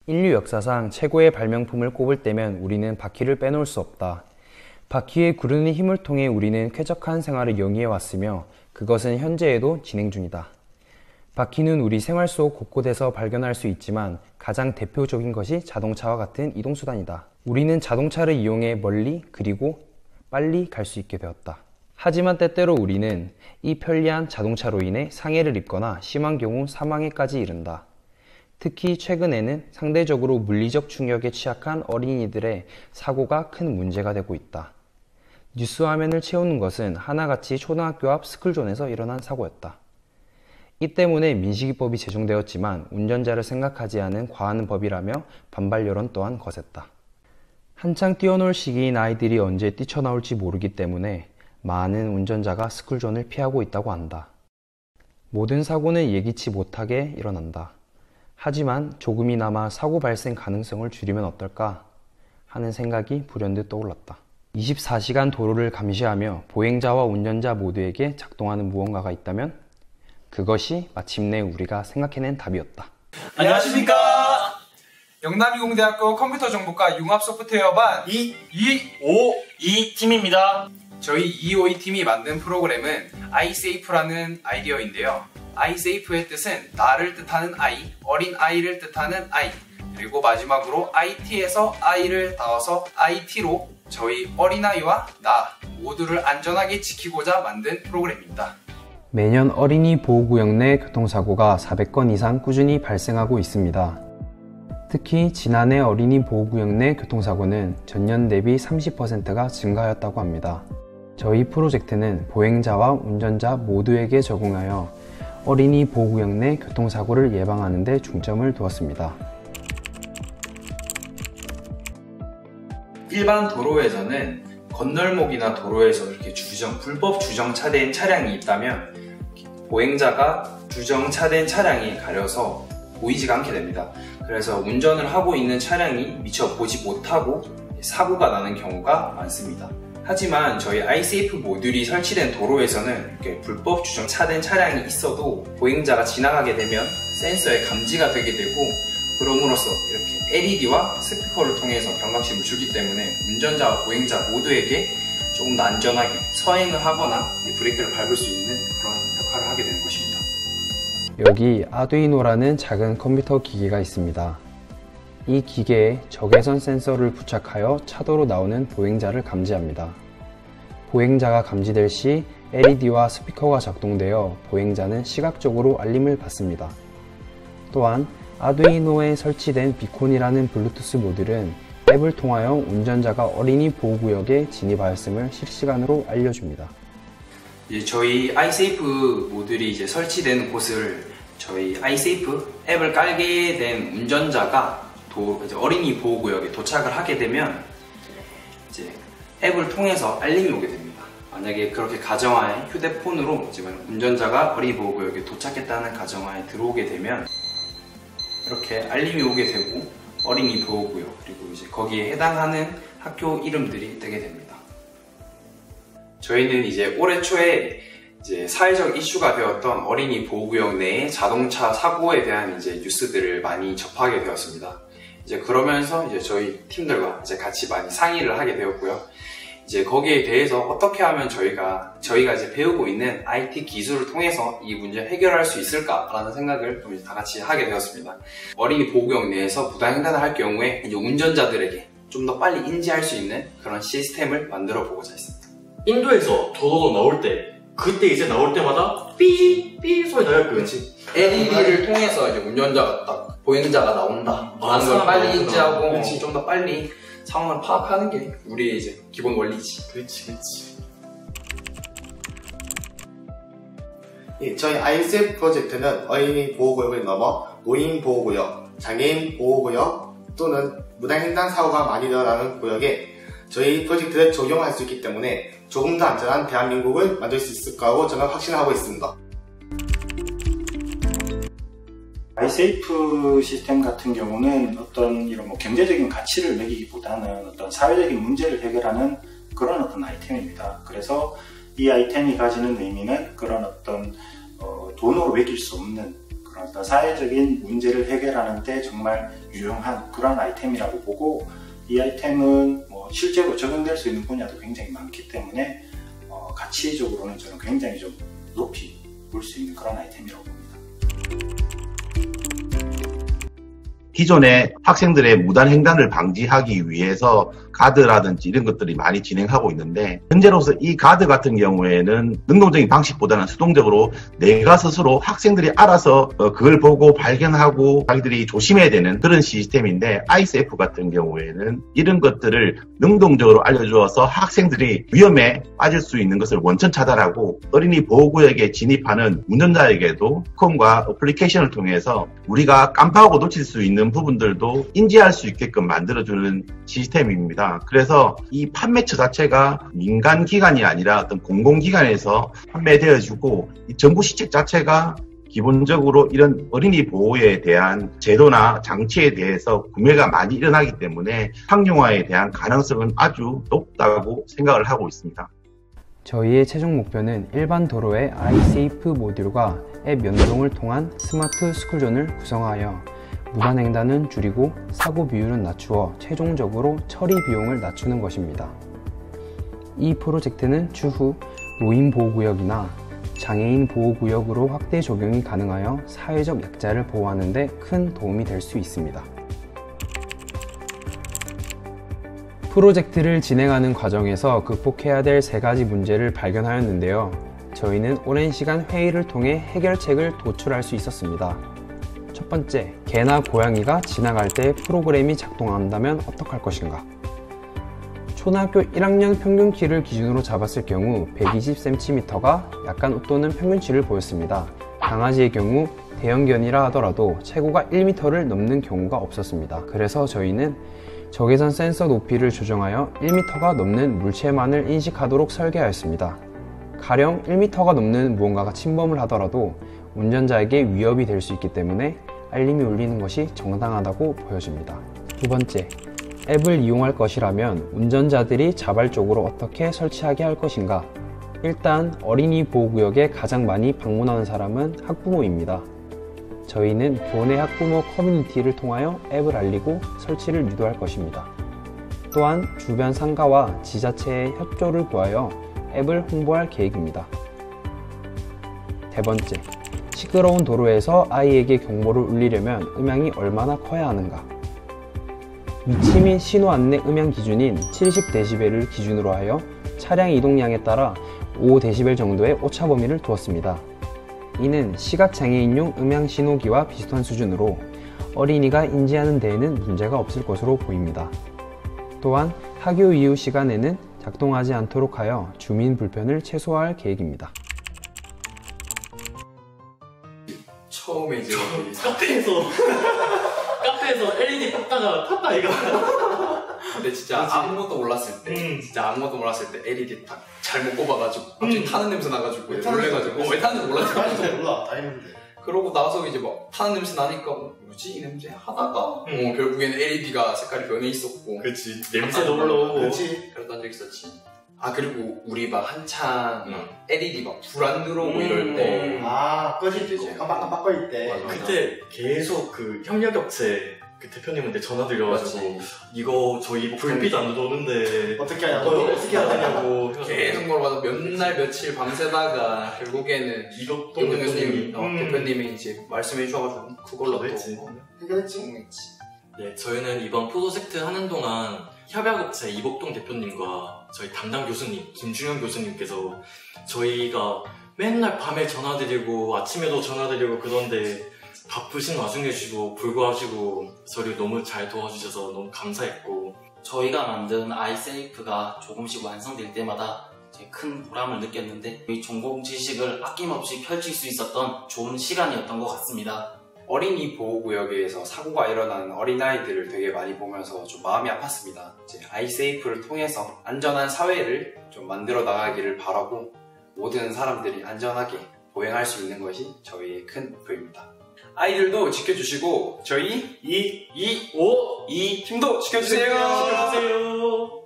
인류 역사상 최고의 발명품을 꼽을 때면 우리는 바퀴를 빼놓을 수 없다. 바퀴의 구르는 힘을 통해 우리는 쾌적한 생활을 영위해왔으며 그것은 현재에도 진행 중이다. 바퀴는 우리 생활 속 곳곳에서 발견할 수 있지만 가장 대표적인 것이 자동차와 같은 이동수단이다. 우리는 자동차를 이용해 멀리 그리고 빨리 갈 수 있게 되었다. 하지만 때때로 우리는 이 편리한 자동차로 인해 상해를 입거나 심한 경우 사망에까지 이른다. 특히 최근에는 상대적으로 물리적 충격에 취약한 어린이들의 사고가 큰 문제가 되고 있다. 뉴스 화면을 채우는 것은 하나같이 초등학교 앞 스쿨존에서 일어난 사고였다. 이 때문에 민식이법이 제정되었지만 운전자를 생각하지 않은 과한 법이라며 반발 여론 또한 거셌다. 한창 뛰어놀 시기인 아이들이 언제 뛰쳐나올지 모르기 때문에 많은 운전자가 스쿨존을 피하고 있다고 한다. 모든 사고는 예기치 못하게 일어난다. 하지만 조금이나마 사고 발생 가능성을 줄이면 어떨까 하는 생각이 불현듯 떠올랐다. 24시간 도로를 감시하며 보행자와 운전자 모두에게 작동하는 무언가가 있다면 그것이 마침내 우리가 생각해낸 답이었다. 안녕하십니까. 영남이공대학교 컴퓨터정보과 융합소프트웨어반 252팀입니다. 저희 252팀이 만든 프로그램은 iSafe라는 아이디어인데요. iSafe의 뜻은 나를 뜻하는 아이, 어린 아이를 뜻하는 아이, 그리고 마지막으로 IT에서 I를 따와서 IT로 저희 어린아이와 나 모두를 안전하게 지키고자 만든 프로그램입니다. 매년 어린이 보호구역 내 교통사고가 400건 이상 꾸준히 발생하고 있습니다. 특히 지난해 어린이 보호구역 내 교통사고는 전년 대비 30%가 증가하였다고 합니다. 저희 프로젝트는 보행자와 운전자 모두에게 적용하여 어린이 보호구역 내 교통사고를 예방하는 데 중점을 두었습니다. 일반 도로에서는 건널목이나 도로에서 이렇게 불법 주정차된 차량이 있다면 보행자가 주정차된 차량이 가려서 보이지가 않게 됩니다. 그래서 운전을 하고 있는 차량이 미처 보지 못하고 사고가 나는 경우가 많습니다. 하지만 저희 iSafe 모듈이 설치된 도로에서는 이렇게 불법 주정차된 차량이 있어도 보행자가 지나가게 되면 센서에 감지가 되게 되고 그럼으로써 이렇게 LED와 스피커를 통해서 경각심을 주기 때문에 운전자와 보행자 모두에게 조금 더 안전하게 서행을 하거나 브레이크를 밟을 수 있는 그런 역할을 하게 되는 것입니다. 여기 아두이노라는 작은 컴퓨터 기계가 있습니다. 이 기계에 적외선 센서를 부착하여 차도로 나오는 보행자를 감지합니다. 보행자가 감지될 시 LED와 스피커가 작동되어 보행자는 시각적으로 알림을 받습니다. 또한 아두이노에 설치된 비콘이라는 블루투스 모듈은 앱을 통하여 운전자가 어린이 보호구역에 진입하였음을 실시간으로 알려줍니다. 저희 iSafe 모듈이 설치된 곳을 저희 iSafe 앱을 깔게 된 운전자가 어린이 보호구역에 도착을 하게 되면 앱을 통해서 알림이 오게 됩니다. 만약에 그렇게 가정하에 휴대폰으로 지금 운전자가 어린이 보호구역에 도착했다는 가정하에 들어오게 되면 이렇게 알림이 오게 되고 어린이 보호구역 그리고 거기에 해당하는 학교 이름들이 뜨게 됩니다. 저희는 올해 초에 사회적 이슈가 되었던 어린이 보호구역 내의 자동차 사고에 대한 뉴스들을 많이 접하게 되었습니다. 그러면서 저희 팀들과 같이 많이 상의를 하게 되었고요. 거기에 대해서 어떻게 하면 저희가 배우고 있는 IT 기술을 통해서 이 문제를 해결할 수 있을까라는 생각을 좀 다 같이 하게 되었습니다. 어린이 보호구역 내에서 부당횡단을 할 경우에 운전자들에게 좀 더 빨리 인지할 수 있는 그런 시스템을 만들어 보고자 했습니다. 인도에서 도로로 나올 때 그때 나올 때마다 삐삐 소리 나요. 그렇지. LED를 통해서 운전자가 딱 보행자가 나온다 라는 걸 빨리 인지하고 좀 더 빨리 상황을 파악하는 게 우리의 기본 원리지. 그렇지. 저희 iSafe 프로젝트는 어린이 보호구역을 넘어 노인 보호구역, 장애인 보호구역 또는 무단횡단 사고가 많이 일어나는 구역에 저희 프로젝트를 적용할 수 있기 때문에 조금 더 안전한 대한민국을 만들 수 있을 거라고 저는 확신하고 있습니다. iSafe 시스템 같은 경우는 어떤 이런 경제적인 가치를 매기기보다는 어떤 사회적인 문제를 해결하는 그런 어떤 아이템입니다. 그래서 이 아이템이 가지는 의미는 그런 어떤 돈으로 매길 수 없는 그런 어떤 사회적인 문제를 해결하는데 정말 유용한 그런 아이템이라고 보고, 이 아이템은 뭐 실제로 적용될 수 있는 분야도 굉장히 많기 때문에 가치적으로는 저는 굉장히 좀 높이 볼 수 있는 그런 아이템이라고 봅니다. 기존의 학생들의 무단 횡단을 방지하기 위해서 가드라든지 이런 것들이 많이 진행하고 있는데, 현재로서 이 가드 같은 경우에는 능동적인 방식보다는 수동적으로 내가 스스로 학생들이 알아서 그걸 보고 발견하고 자기들이 조심해야 되는 그런 시스템인데, ISF 같은 경우에는 이런 것들을 능동적으로 알려주어서 학생들이 위험에 빠질 수 있는 것을 원천 차단하고, 어린이 보호구역에 진입하는 운전자에게도 컴과 어플리케이션을 통해서 우리가 깜빡하고 놓칠 수 있는 부분들도 인지할 수 있게끔 만들어주는 시스템입니다. 그래서 이 판매처 자체가 민간 기관이 아니라 어떤 공공기관에서 판매되어지고, 이 정부 시책 자체가 기본적으로 이런 어린이 보호에 대한 제도나 장치에 대해서 구매가 많이 일어나기 때문에 상용화에 대한 가능성은 아주 높다고 생각을 하고 있습니다. 저희의 최종 목표는 일반 도로의 iSafe 모듈과 앱 연동을 통한 스마트 스쿨존을 구성하여 무단 횡단은 줄이고 사고 비율은 낮추어 최종적으로 처리 비용을 낮추는 것입니다. 이 프로젝트는 추후 노인 보호구역이나 장애인 보호구역으로 확대 적용이 가능하여 사회적 약자를 보호하는 데 큰 도움이 될 수 있습니다. 프로젝트를 진행하는 과정에서 극복해야 될 3가지 문제를 발견하였는데요. 저희는 오랜 시간 회의를 통해 해결책을 도출할 수 있었습니다. 첫 번째, 개나 고양이가 지나갈 때 프로그램이 작동한다면 어떡할 것인가? 초등학교 1학년 평균 키를 기준으로 잡았을 경우 120cm가 약간 웃도는 평균치를 보였습니다. 강아지의 경우 대형견이라 하더라도 최고가 1m를 넘는 경우가 없었습니다. 그래서 저희는 적외선 센서 높이를 조정하여 1m가 넘는 물체만을 인식하도록 설계하였습니다. 가령 1m가 넘는 무언가가 침범을 하더라도 운전자에게 위협이 될 수 있기 때문에 알림이 울리는 것이 정당하다고 보여집니다. 두 번째, 앱을 이용할 것이라면 운전자들이 자발적으로 어떻게 설치하게 할 것인가? 일단 어린이 보호구역에 가장 많이 방문하는 사람은 학부모입니다. 저희는 교내 학부모 커뮤니티를 통하여 앱을 알리고 설치를 유도할 것입니다. 또한 주변 상가와 지자체의 협조를 구하여 앱을 홍보할 계획입니다. 세 번째, 시끄러운 도로에서 아이에게 경보를 울리려면 음향이 얼마나 커야 하는가? 위치 및 신호 안내 음향 기준인 70dB를 기준으로 하여 차량 이동량에 따라 5dB 정도의 오차 범위를 두었습니다. 이는 시각장애인용 음향 신호기와 비슷한 수준으로 어린이가 인지하는 데에는 문제가 없을 것으로 보입니다. 또한 학교 이후 시간에는 작동하지 않도록 하여 주민 불편을 최소화할 계획입니다. 처음에 이제 카페에서 LED 탔다 이거. 근데 진짜 아무것도 몰랐을 때 LED 딱 잘못 꼽아가지고 갑자기 타는 냄새 나가지고 놀래가지고 왜 타는지 몰랐지. 몰라 다 했는데. 그러고 나서 이제 막 타는 냄새 나니까 뭐지 이 냄새 하다가 결국에는 LED가 색깔이 변해 있었고. 그렇지. 냄새도 올라오고. 그렇지. 그랬던 적 있었지. 아 그리고 우리 막 한창 LED 막 불 안 들어오고 이럴 때 꺼질 때 깜빡깜빡 거릴 때. 맞아. 그때 계속 그 협력업체 그 대표님한테 전화 드려가지고 이거 저희 불빛 안 들어오는데 어떻게 하냐고. 어떻게 하냐고 계속 물어봐서 몇 날 며칠 밤새다가 결국에는 이것도 대표님이 이제 말씀해 주셔가지고 그걸로 또 해결했지. 네, 저희는 이번 프로젝트 하는 동안 협약업체 이복동 대표님과 저희 담당 교수님 김중현 교수님께서 저희가 맨날 밤에 전화드리고 아침에도 전화드리고 그런데 바쁘신 와중에 주시고 불구하시고 저를 너무 잘 도와주셔서 너무 감사했고, 저희가 만든 iSafe가 조금씩 완성될 때마다 큰 보람을 느꼈는데 이 전공 지식을 아낌없이 펼칠 수 있었던 좋은 시간이었던 것 같습니다. 어린이 보호구역에서 사고가 일어나는 어린아이들을 되게 많이 보면서 좀 마음이 아팠습니다. 이제 iSafe를 통해서 안전한 사회를 좀 만들어 나가기를 바라고 모든 사람들이 안전하게 보행할 수 있는 것이 저희의 큰 목표입니다. 아이들도 지켜주시고 저희 2 팀도 지켜주세요. 지켜주세요.